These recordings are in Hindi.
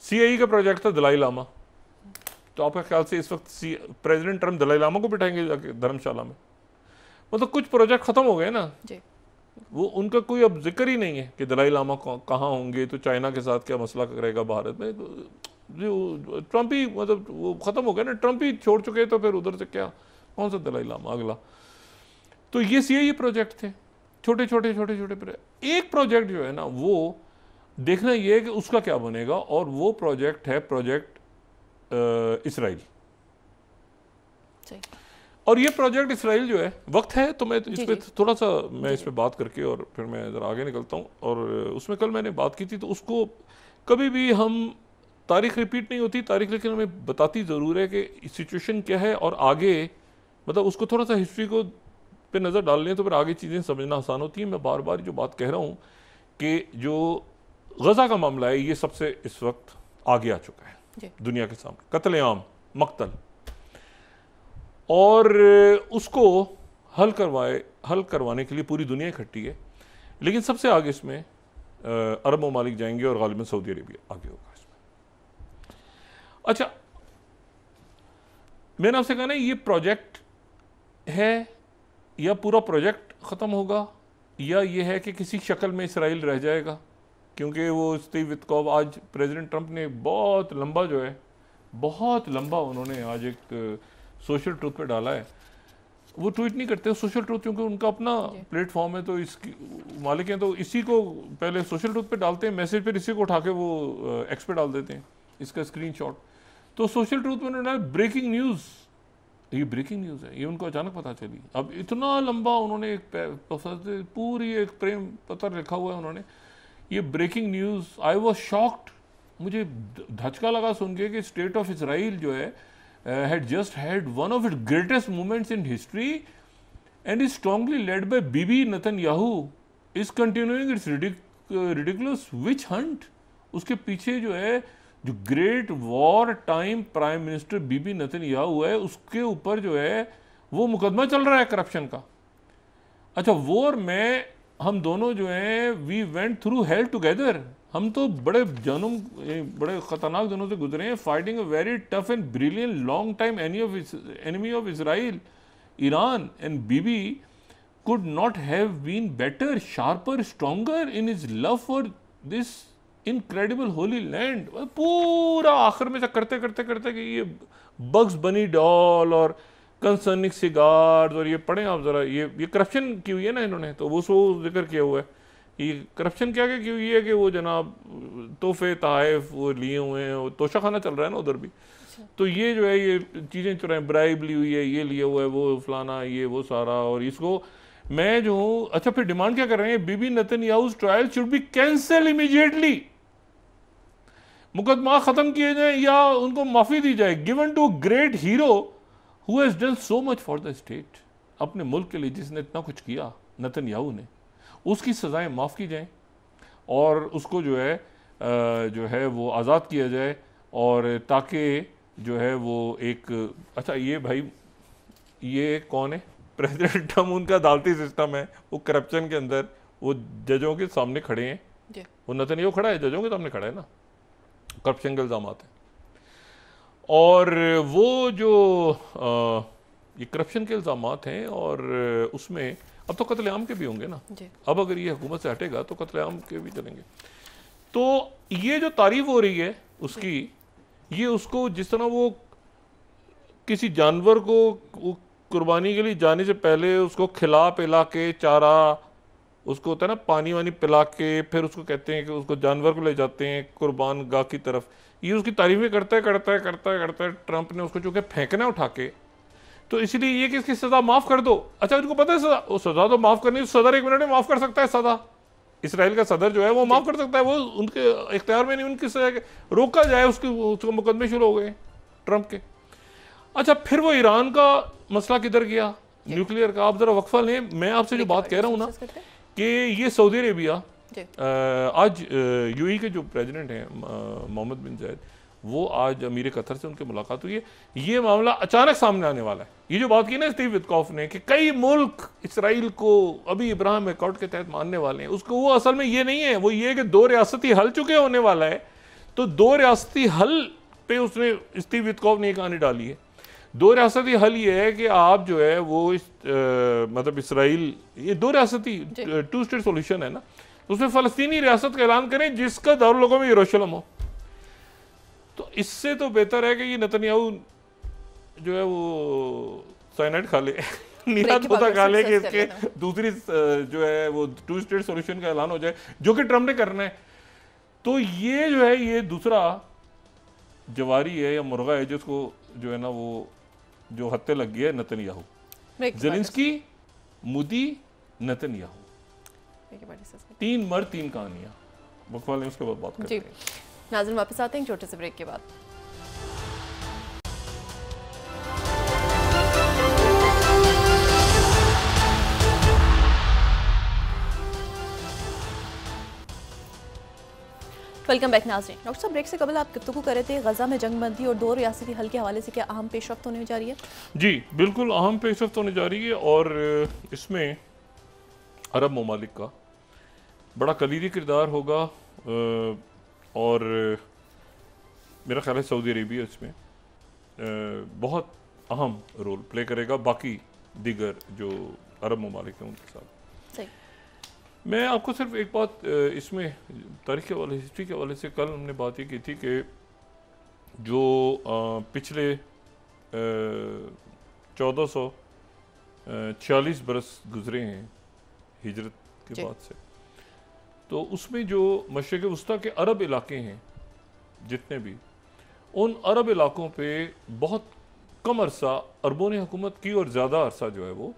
CIE का प्रोजेक्ट था दलाई लामा। तो आपका ख्याल से इस वक्त प्रेसिडेंट ट्रम्प दलाई लामा को बिठाएंगे जाके धर्मशाला में? मतलब कुछ प्रोजेक्ट खत्म हो गए ना जी। वो उनका कोई अब जिक्र ही नहीं है कि दलाई लामा कहाँ होंगे, तो चाइना के साथ क्या मसला करेगा भारत में। जो ट्रम्प ही मतलब वो खत्म हो गया ना, ट्रम्प ही छोड़ चुके, तो फिर उधर से क्या, कौन सा दलाई लामा अगला। तो ये CIE प्रोजेक्ट थे, छोटे छोटे छोटे छोटे। एक प्रोजेक्ट जो है ना वो देखना ये है कि उसका क्या बनेगा, और वो प्रोजेक्ट है प्रोजेक्ट इसराइल। और ये प्रोजेक्ट इसराइल जो है, वक्त है तो मैं इस पर थोड़ा सा मैं इस पर बात करके और फिर मैं ज़रा आगे निकलता हूँ। और उसमें कल मैंने बात की थी, तो उसको कभी भी हम तारीख रिपीट नहीं होती तारीख, लेकिन हमें बताती ज़रूर है कि सिचुएशन क्या है, और आगे मतलब उसको थोड़ा सा हिस्ट्री को पे नज़र डाल लें तो फिर आगे चीज़ें समझना आसान होती हैं। मैं बार बार जो बात कह रहा हूँ कि जो गज़ा का मामला है ये सबसे इस वक्त आगे आ चुका है दुनिया के सामने, कत्लेआम, मक्तल, और उसको हल करवाने के लिए पूरी दुनिया इकट्ठी है। लेकिन सबसे आगे इसमें अरब ममालिक जाएंगे और गालिबन सऊदी अरेबिया आगे होगा इसमें। अच्छा, मैंने आपसे कहा ना ये प्रोजेक्ट है, या पूरा प्रोजेक्ट ख़त्म होगा, या ये है कि किसी शक्ल में इसराइल रह जाएगा। क्योंकि वो स्टीव विटकॉफ, आज प्रेसिडेंट ट्रंप ने बहुत लंबा जो है, बहुत लंबा उन्होंने आज एक सोशल ट्रूथ पे डाला है। वो ट्वीट नहीं करते सोशल ट्रूथ, क्योंकि उनका अपना प्लेटफॉर्म है, तो इसकी मालिक हैं, तो इसी को पहले सोशल ट्रूथ पे डालते हैं मैसेज, फिर इसी को उठा के वो एक्स पे डाल देते हैं, इसका स्क्रीनशॉट। तो सोशल ट्रूथ में उन्होंने ब्रेकिंग न्यूज़, ये ब्रेकिंग न्यूज़ है, ये उनको अचानक पता चली। अब इतना लंबा उन्होंने एक पूरी एक प्रेम पत्र लिखा हुआ है उन्होंने, ये breaking news. I was shocked, मुझे धचका लगा सुन के कि स्टेट ऑफ इसराइल जो है had just had one of its greatest moments in history and is strongly led by Bibi Netanyahu is continuing its ridiculous witch hunt। उसके पीछे जो है जो great war time prime minister Bibi Netanyahu है, उसके ऊपर जो है वो मुकदमा चल रहा है करप्शन का। अच्छा, वॉर में हम दोनों जो हैं we went through hell together, हम तो बड़े ख़तरनाक दिनों से गुजरे हैं, fighting a very tough and brilliant long time enemy of Israel, Iran, and Bibi could not have been better, sharper, stronger in his love for this incredible holy land. पूरा आखिर में से करते करते करते कि ये बग्स बनी डॉल और कंसर्निंग सिगार्स, और ये पढ़ें आप ज़रा, ये करप्शन की हुई है ना इन्होंने, तो वो जिक्र किया हुआ है। ये करप्शन क्या की हुई है कि वो जनाब तोहफे तहफ़ वो लिए हुए हैं, तोशा खाना चल रहा है ना उधर भी। तो ये जो है ये चीज़ें चुराएं, ब्राइब ली हुई है, ये लिया हुआ है, वो फलाना, ये वो सारा, और इसको मैं जो हूँ। अच्छा, फिर डिमांड क्या कर रहे हैं, Bibi Netanyahu's trial should be cancelled immediately, मुकदमा ख़त्म किए जाए या उनको माफ़ी दी जाए, given to great hero who has done so much for the state. अपने मुल्क के लिए जिसने इतना कुछ किया नेतन्याहू ने, उसकी सज़ाएं माफ़ की जाएं, और उसको जो है वो आज़ाद किया जाए, और ताकि जो है वो एक। अच्छा, ये भाई ये कौन है, प्रेसिडेंट ट्रम्प, उनका अदालती सिस्टम है, वो करप्शन के अंदर वो जजों के सामने खड़े हैं, वो नेतन्याहू खड़ा है, जजों के सामने खड़ा है ना, करप्शन के इल्ज़ाम हैं। और वो जो ये करप्शन के इल्ज़ाम हैं, और उसमें अब तो कत्लेआम के भी होंगे ना, अब अगर ये हुकूमत से हटेगा तो कत्लेआम के भी चलेंगे। तो ये जो तारीफ हो रही है उसकी, ये उसको जिस तरह वो किसी जानवर को कुर्बानी के लिए जाने से पहले उसको खिला पिला के, चारा उसको होता है ना, पानी वानी पिला के, फिर उसको कहते हैं कि उसको जानवर को ले जाते हैं कुर्बान गाह की तरफ, ये उसकी तारीफें करता है ट्रंप ने उसको चूँकि फेंकना उठा के, तो इसलिए ये कि इसकी सज़ा माफ़ कर दो। अच्छा, उनको पता है सज़ा तो माफ़ करनी, सदर 1 मिनट में माफ़ कर सकता है सज़ा, इसराइल का सदर जो है वो माफ़ कर सकता है, वो उनके इख्तियार में नहीं, उनकी सज़ा रोका जाए, उसको मुकदमे शुरू हो गए ट्रंप के। अच्छा, फिर वो ईरान का मसला किधर गया, न्यूक्लियर का, आप ज़रा वक्फा लें। मैं आपसे जो बात कह रहा हूँ ना कि ये सऊदी अरेबिया, आज यूएई के जो प्रेसिडेंट हैं मोहम्मद बिन जायद, वो आज अमीर कतर से उनकी मुलाकात हुई है। ये मामला अचानक सामने आने वाला है। ये जो बात की ना स्टीव विटकॉफ ने कि कई मुल्क इसराइल को अभी इब्राहिम अकॉर्ड के तहत मानने वाले हैं, उसको वो असल में ये नहीं है, वो ये कि 2 रियासती हल चुके होने वाला है, तो दो रियासती हल पे उसने स्टीव वित्कोव ने एक कहानी डाली है। दो रियासती हल ये है कि आप जो है वो मतलब इसराइल, ये दो रियासती टू स्टेट सॉल्यूशन है ना, उसमें फलस्तीनी रियासत का ऐलान करें जिसका दारुल हुकूमत यरूशलेम हो। तो इससे तो बेहतर है कि ये नेतन्याहू जो है वो साइनाइड खा ले, निरात होता खा ले कि इसके दूसरी जो है वो टू स्टेट सॉल्यूशन का ऐलान हो जाए, जो कि ट्रम्प ने करना है। तो ये जो है ये दूसरा जवारी है या मुर्गा है जिसको जो है ना वो जो हत्या लग गई है नेतन्याहू, ज़ेलेंस्की, मोदी, नेतन्याहू, 3 मर्द 3 कहानियां। बकवाल ने उसके बाद बात करते हैं। नाज़रीन वापस आते हैं छोटे से ब्रेक के बाद। वेलकम बैक नाज़रीन। डॉक्टर साहब, ब्रेक से कबल आप गुफ्तगू कर रहे थे गजा में जंग बंदी और 2 रियासती हल के हवाले से क्या अहम पेशरफ्त होने जा रही है? जी बिल्कुल अहम पेशरफ्त होने जा रही है और इसमें अरब ममालिक का बड़ा कलीदी किरदार होगा और मेरा ख्याल है सऊदी अरेबिया इसमें बहुत अहम रोल प्ले करेगा बाकी दीगर जो अरब ममालिक हैं उनके साथ। सही। मैं आपको सिर्फ एक बात इसमें तारीख के हवाले, हिस्ट्री के हवाले से कल हमने बात ये की थी कि जो पिछले 1440 बरस गुजरे हैं हिजरत के बाद से, तो उसमें जो मशरिक़ वस्ता के अरब इलाके हैं जितने भी, उन अरब इलाकों पे बहुत कम अरसा अरबों ने हुकूमत की और ज़्यादा अरसा जो है वो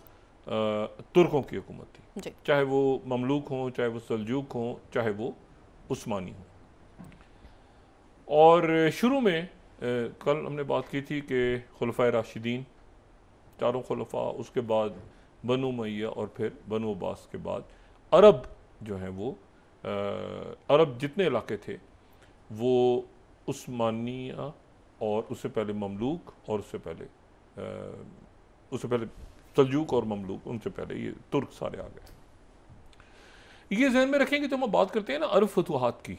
तुर्कों की हुकूमत थी, चाहे वो ममलूक हों, चाहे वो सल्जूक हों, चाहे वो उस्मानी हों। और शुरू में कल हमने बात की थी कि खुलफाए राशिदीन, 4 खुलफा, उसके बाद बनु उमय्या और फिर बनु अब्बास के बाद अरब जो हैं वो अरब जितने इलाके थे वो उस्मानिया और उससे पहले ममलूक और उससे पहले सल्जूक और ममलूक, उनसे पहले ये तुर्क सारे आ गए। ये जहन में रखेंगे तो हम बात करते हैं ना अरब फतूहात की,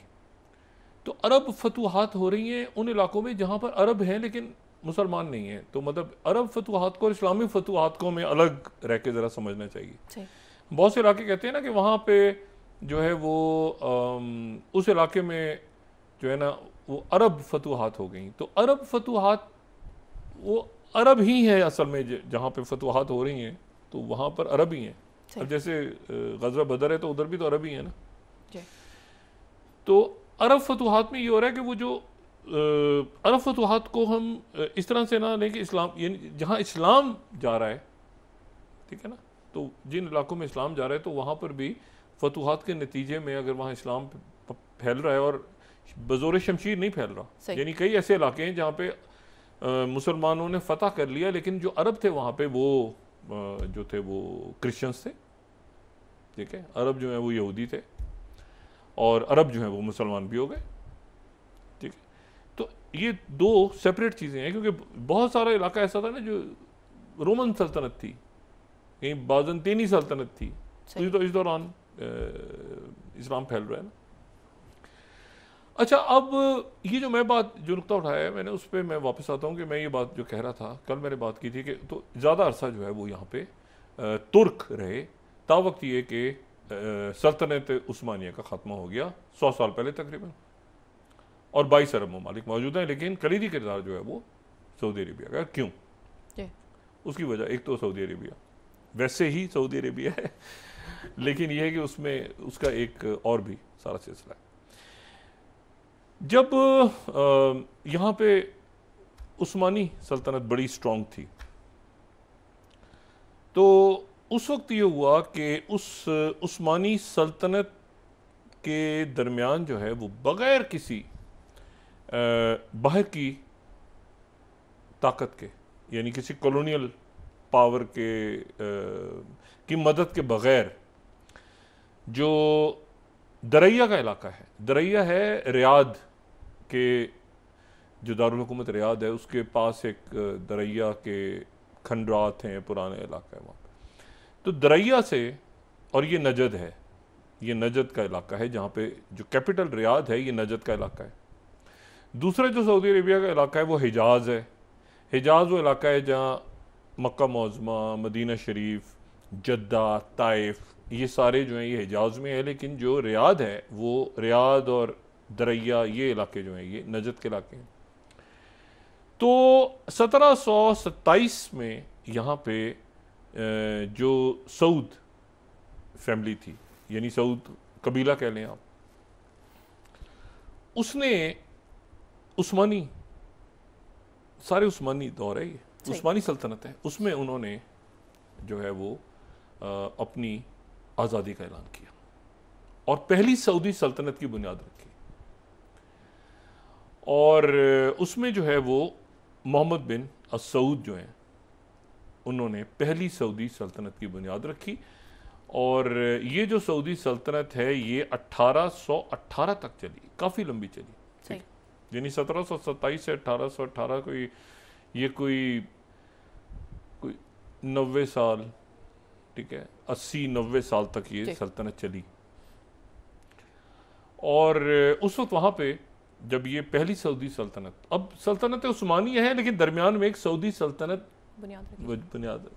तो अरब फतूहात हो रही हैं उन इलाकों में जहाँ पर अरब हैं लेकिन मुसलमान नहीं हैं। तो मतलब अरब फतूहात को और इस्लामी फतूहात को में अलग रह के ज़रा समझना चाहिए। बहुत से इलाके कहते हैं ना कि वहाँ पे जो है वो उस इलाके में जो है ना वो अरब फतूहात हो गई। तो अरब फतूहात वो अरब ही है असल में, जहाँ पे फतूहात हो रही हैं तो वहाँ पर अरब ही हैं। अब जैसे गज़वा बदर है तो उधर भी तो अरब ही है ना। तो अरब फतूहात में ये हो रहा है कि वो जो अरब फतूहात को हम इस तरह से ना लें कि इस्लाम, यानी जहाँ इस्लाम जा रहा है, ठीक है ना, तो जिन इलाकों में इस्लाम जा रहा है तो वहाँ पर भी फतूहात के नतीजे में अगर वहाँ इस्लाम फैल रहा है और बज़ोर शमशीर नहीं फैल रहा, यानी कई ऐसे इलाके हैं जहाँ पे मुसलमानों ने फतह कर लिया लेकिन जो अरब थे वहाँ पे वो जो थे वो क्रिश्चियंस थे, ठीक है, अरब जो है वो यहूदी थे और अरब जो है वो मुसलमान भी हो गए, ठीक है। तो ये 2 सेपरेट चीज़ें हैं क्योंकि बहुत सारा इलाका ऐसा था ना जो रोमन सल्तनत थी, कहीं बाज़ंतीनी सल्तनत थी, तो इस दौरान इस्लाम फैल रहा है ना। अच्छा, अब ये जो मैं बात जो नुकता उठाया है मैंने, उस पर मैं वापस आता हूँ कि मैं ये बात जो कह रहा था कल मैंने बात की थी कि तो ज़्यादा अरसा जो है वो यहाँ पे तुर्क रहे, तावक्त ये कि सल्तनत उस्मानिया का ख़त्मा हो गया 100 साल पहले तकरीबन, और 22 अरब ममालिक मौजूद हैं, लेकिन कलीदी किरदार जो है वो सऊदी अरेबिया का। क्यों? उसकी वजह एक तो सऊदी अरेबिया वैसे ही सऊदी अरेबिया है लेकिन यह है कि उसमें उसका एक और भी सारा सिलसिला है। जब यहाँ पे उस्मानी सल्तनत बड़ी स्ट्रॉन्ग थी तो उस वक्त ये हुआ कि उस उस्मानी सल्तनत के दरमियान जो है वो बग़ैर किसी बाहर की ताकत के, यानी किसी कॉलोनियल पावर के की मदद के बग़ैर, जो दरैया का इलाका है, दरैया है रियाद के, जो दारुल हुकूमत रियाद है उसके पास एक दरैया के खंडरात हैं, पुराने इलाका है वहाँ पे। तो दरैया से, और ये नजद है, ये नजद का इलाका है जहाँ पे जो कैपिटल रियाद है ये नजद का इलाका है। दूसरा जो सऊदी अरेबिया का इलाका है वो हिजाज है। हिजाज वो इलाका है जहाँ मक्का मुअज़्ज़मा, मदीना शरीफ, जद्दा, ताइफ, ये सारे जो हैं ये हिजाज में है। लेकिन जो रियाद है वो रियाद और दरैया ये इलाके जो हैं ये नजद के इलाके हैं। तो 1727 में यहाँ पे जो सऊद फैमिली थी, यानी सऊद कबीला कह लें आप, उसने उस्मानी, सारे उस्मानी दौर है ये, उस्मानी सल्तनत है, उसमें उन्होंने जो है वो अपनी आज़ादी का ऐलान किया और पहली सऊदी सल्तनत की बुनियाद रखी। और उसमें जो है वो मोहम्मद बिन सऊद जो हैं उन्होंने पहली सऊदी सल्तनत की बुनियाद रखी। और ये जो सऊदी सल्तनत है ये 1818 तक चली, काफ़ी लंबी चली, यानी 1727 से 1818 कोई 90 साल, ठीक है, 80-90 साल तक ये सल्तनत चली। और उस वक्त वहाँ पे जब ये पहली सऊदी सल्तनत, अब सल्तनत उस्मानी है लेकिन दरमियान में एक सऊदी सल्तनत बुनियाद,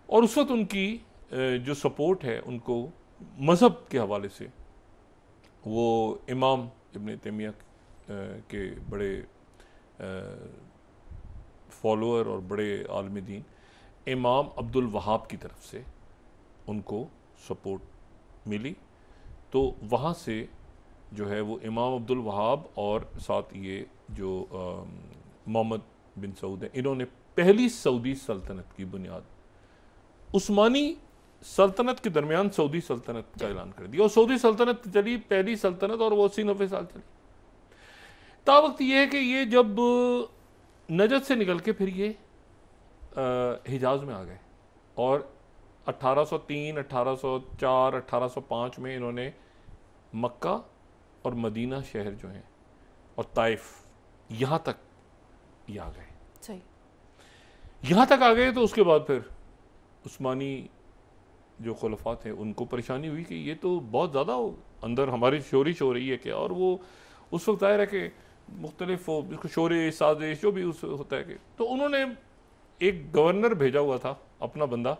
और उस वक्त उनकी जो सपोर्ट है उनको मज़हब के हवाले से, वो इमाम इब्न तैमिया के बड़े फॉलोअर और बड़े आलिम दीन इमाम अब्दुल वहाब की तरफ से उनको सपोर्ट मिली। तो वहाँ से जो है वो इमाम अब्दुल वहाब और साथ ये जो मोहम्मद बिन सऊद हैं, इन्होंने पहली सऊदी सल्तनत की बुनियाद, उस्मानी सल्तनत के दरमियान सऊदी सल्तनत का ऐलान कर दिया। और सऊदी सल्तनत चली, पहली सल्तनत, और वो 80-90 साल चली। तावक्त ये है कि ये जब नजद से निकल के फिर ये हिजाज में आ गए और 1803, 1804, 1805 में इन्होंने मक्का और मदीना शहर जो हैं और ताइफ, यहाँ तक ये आ गए। सही, यहाँ तक आ गए तो उसके बाद फिर उस्मानी जो खुलफा थे उनको परेशानी हुई कि ये तो बहुत ज़्यादा अंदर हमारी शोरिश हो रही है क्या। और वो उस वक्त ज़ाहिर है कि मुख्तलिफ जिसको शोरे साजिश जो भी उस होता है कि, तो उन्होंने एक गवर्नर भेजा हुआ था अपना बंदा,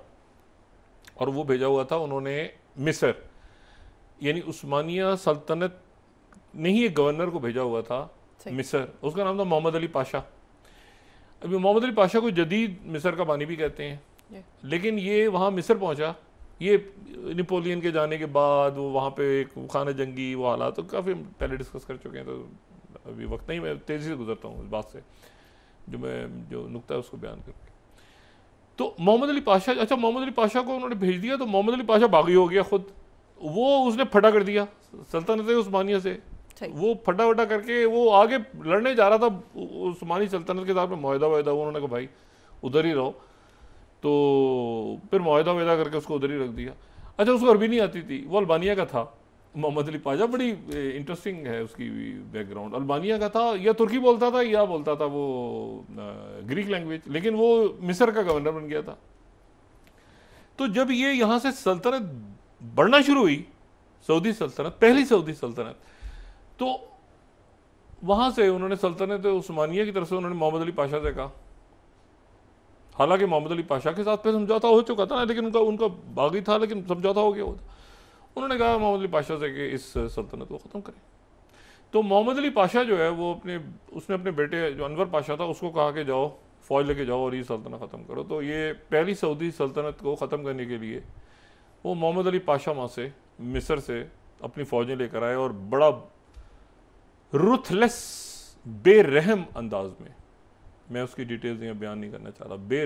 और वो भेजा हुआ था उन्होंने मिस्र, यानी उस्मानिया सल्तनत ने ही एक गवर्नर को भेजा हुआ था मिस्र, उसका नाम था मोहम्मद अली पाशा। अभी मोहम्मद अली पाशा को जदीद मिस्र का बानी भी कहते हैं, लेकिन ये वहाँ मिस्र पहुँचा, ये नेपोलियन के जाने के बाद वो वहाँ पे एक खाना जंगी वो हालात तो काफ़ी पहले डिस्कस कर चुके हैं, तो अभी वक्त नहीं, मैं तेज़ी से गुजरता हूँ इस बात से, जो नुक्ता है उसको बयान करके। तो मोहम्मद अली पाशा, अच्छा मोहम्मद अली पाशा को उन्होंने भेज दिया, तो मोहम्मद अली पाशा बागी हो गया खुद, वो उसने फटा कर दिया सल्तनत उस्मानिया से, वो फटा वटा करके वो आगे लड़ने जा रहा था उस्मानी सल्तनत के साथ में, मुआहदा वाहिदा, उन्होंने कहा भाई उधर ही रहो, तो फिर मुआहदा वाहिदा करके उसको उधर ही रख दिया। अच्छा, उसको अरबी नहीं आती थी, वो अल्बानिया का था मोहम्मद अली पाशा, बड़ी इंटरेस्टिंग है उसकी बैकग्राउंड, अल्बानिया का था, या तुर्की बोलता था या बोलता था वो ग्रीक लैंग्वेज, लेकिन वो मिस्र का गवर्नर बन गया था। तो जब ये यहाँ से सल्तनत बढ़ना शुरू हुई, सऊदी सल्तनत, पहली सऊदी सल्तनत, तो वहाँ से उन्होंने सल्तनत उस्मानिया की तरफ से उन्होंने मोहम्मद अली पाशा से कहा, हालांकि मोहम्मद अली पाशा के साथ पे समझौता हो चुका था ना, लेकिन उनका बागी था, लेकिन समझौता हो गया वो। उन्होंने कहा मोहम्मद अली पाशा से कि इस सल्तनत को ख़त्म करें। तो मोहम्मद अली पाशा जो है वो उसने अपने बेटे जो अनवर पाशा था उसको कहा कि जाओ फ़ौज लेके जाओ और ये सल्तनत ख़त्म करो। तो ये पहली सऊदी सल्तनत को ख़त्म करने के लिए वो मोहम्मद अली पाशा वहाँ से मिस्र से अपनी फ़ौजें लेकर आए और बड़ा रुथलेस, बेरहम अंदाज में, मैं उसकी डिटेल्स यहाँ बयान नहीं करना चाह रहा,